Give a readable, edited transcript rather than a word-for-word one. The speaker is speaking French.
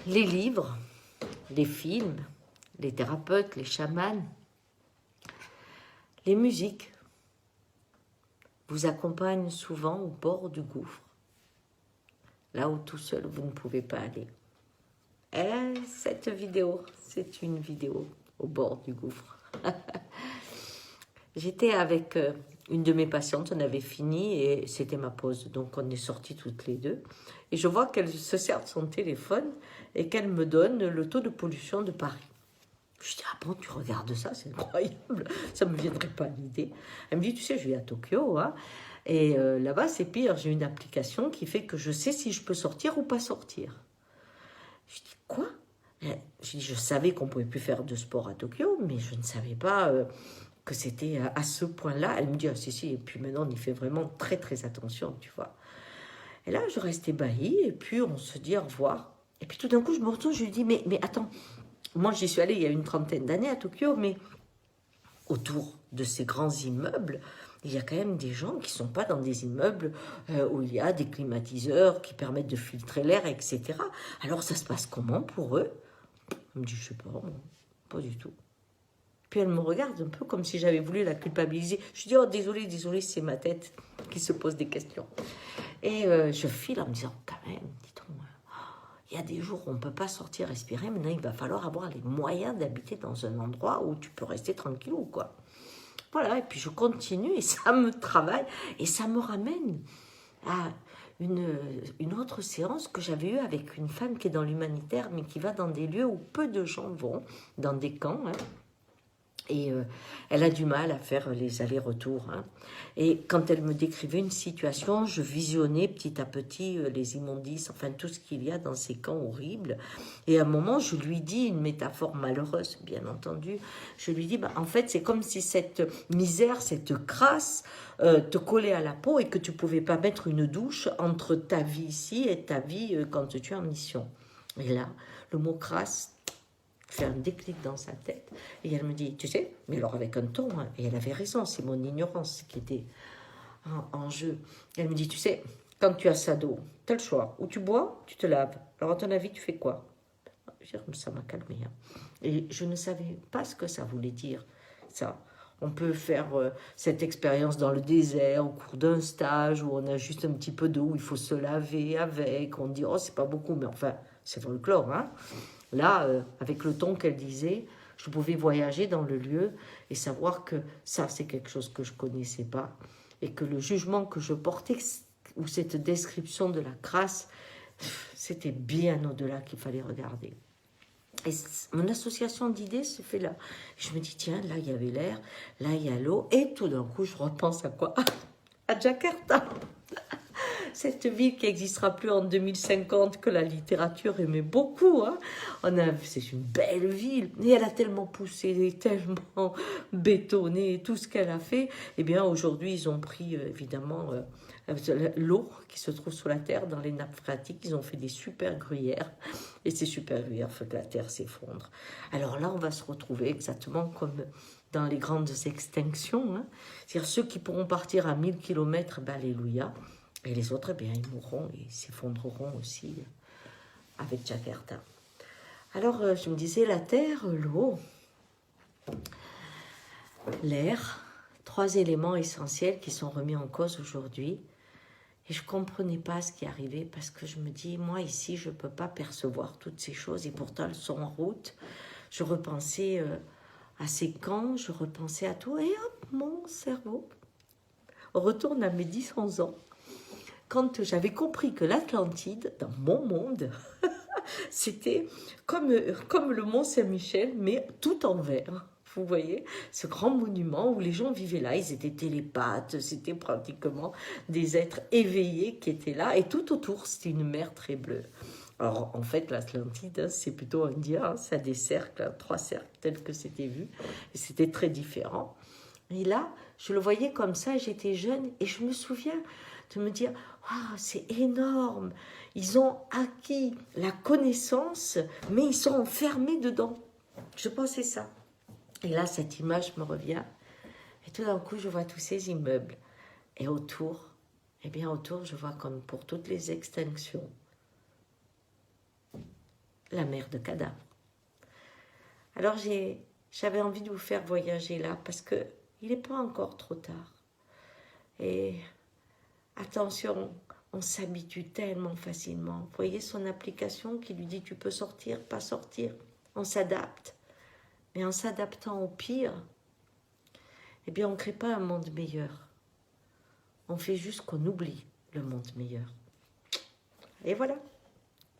Les livres, les films, les thérapeutes, les chamans, les musiques vous accompagnent souvent au bord du gouffre, là où tout seul vous ne pouvez pas aller. Et cette vidéo, c'est une vidéo au bord du gouffre. J'étais avec une de mes patientes, on avait fini et c'était ma pause, donc on est sorties toutes les deux. Et je vois qu'elle se sert de son téléphone et qu'elle me donne le taux de pollution de Paris. Je dis, ah bon, tu regardes ça, c'est incroyable, ça ne me viendrait pas à l'idée. Elle me dit, tu sais, je vis à Tokyo, hein, et là-bas c'est pire, j'ai une application qui fait que je sais si je peux sortir ou pas sortir. Je dis, quoi? Je dis, je savais qu'on ne pouvait plus faire de sport à Tokyo, mais je ne savais pas que c'était à ce point-là. Elle me dit, ah si, si, et puis maintenant on y fait vraiment très très attention, tu vois. Et là, je reste ébahie, et puis on se dit au revoir. Et puis tout d'un coup, je me retourne, je lui dis, mais attends, moi j'y suis allée il y a une trentaine d'années à Tokyo, mais autour de ces grands immeubles, il y a quand même des gens qui ne sont pas dans des immeubles où il y a des climatiseurs qui permettent de filtrer l'air, etc. Alors ça se passe comment pour eux? Elle me dit, je sais pas, pas du tout. Puis elle me regarde un peu comme si j'avais voulu la culpabiliser. Je dis, oh désolé, désolé, c'est ma tête qui se pose des questions. Et je file en me disant, quand même, dis-donc, il y a des jours où on ne peut pas sortir respirer, maintenant il va falloir avoir les moyens d'habiter dans un endroit où tu peux rester tranquille ou quoi. Voilà, et puis je continue et ça me travaille et ça me ramène à une autre séance que j'avais eue avec une femme qui est dans l'humanitaire mais qui va dans des lieux où peu de gens vont, dans des camps, hein. Et elle a du mal à faire les allers-retours. Hein. Et quand elle me décrivait une situation, je visionnais petit à petit les immondices, enfin tout ce qu'il y a dans ces camps horribles. Et à un moment, je lui dis une métaphore malheureuse, bien entendu. Je lui dis, bah, en fait, c'est comme si cette misère, cette crasse te collait à la peau et que tu ne pouvais pas mettre une douche entre ta vie ici et ta vie quand tu es en mission. Et là, le mot crasse fait un déclic dans sa tête et elle me dit, tu sais, mais alors avec un ton, hein, et elle avait raison, c'est mon ignorance qui était en jeu. Elle me dit, tu sais, quand tu as ça d'eau, tu as le choix, ou tu bois, tu te laves. Alors à ton avis, tu fais quoi? Ça m'a calmé. Hein. Et je ne savais pas ce que ça voulait dire, ça. On peut faire cette expérience dans le désert au cours d'un stage où on a juste un petit peu d'eau, où il faut se laver avec. On dit, oh, c'est pas beaucoup, mais enfin, c'est folklore, hein. Là, avec le ton qu'elle disait, je pouvais voyager dans le lieu et savoir que ça, c'est quelque chose que je ne connaissais pas. Et que le jugement que je portais, ou cette description de la crasse, c'était bien au-delà qu'il fallait regarder. Et mon association d'idées se fait là. Je me dis, tiens, là, il y avait l'air, là, il y a l'eau. Et tout d'un coup, je repense à quoi? À Jakarta. Cette ville qui n'existera plus en 2050, que la littérature aimait beaucoup. Hein. C'est une belle ville. Et elle a tellement poussé, tellement bétonné, tout ce qu'elle a fait. Eh bien, aujourd'hui, ils ont pris, évidemment, l'eau qui se trouve sous la terre, dans les nappes phréatiques. Ils ont fait des super gruyères. Et ces super gruyères font que la terre s'effondre. Alors là, on va se retrouver exactement comme dans les grandes extinctions. Hein. C'est-à-dire ceux qui pourront partir à 1000 km, ben, alléluia. Et les autres, eh bien, ils mourront et s'effondreront aussi avec Jakarta. Alors, je me disais, la terre, l'eau, l'air, 3 éléments essentiels qui sont remis en cause aujourd'hui. Et je ne comprenais pas ce qui arrivait parce que je me dis, moi ici, je ne peux pas percevoir toutes ces choses et pourtant elles sont en route. Je repensais à ces camps, je repensais à tout et hop, mon cerveau retourne à mes 10-11 ans. Quand j'avais compris que l'Atlantide, dans mon monde, c'était comme le Mont Saint-Michel, mais tout en verre. Vous voyez, ce grand monument où les gens vivaient là, ils étaient télépathes, c'était pratiquement des êtres éveillés qui étaient là, et tout autour, c'était une mer très bleue. Alors, en fait, l'Atlantide, c'est plutôt indien, ça a des cercles, 3 cercles, tels que c'était vu, et c'était très différent. Et là, je le voyais comme ça, j'étais jeune, et je me souviens de me dire, oh, c'est énorme, ils ont acquis la connaissance, mais ils sont enfermés dedans. Je pensais ça. Et là, cette image me revient, et tout d'un coup, je vois tous ces immeubles. Et autour, eh bien autour, je vois comme pour toutes les extinctions, la mer de cadavres. Alors j'avais envie de vous faire voyager là parce que il n'est pas encore trop tard. Et attention, on s'habitue tellement facilement. Vous voyez son application qui lui dit tu peux sortir, pas sortir. On s'adapte. Mais en s'adaptant au pire, eh bien on ne crée pas un monde meilleur. On fait juste qu'on oublie le monde meilleur. Et voilà.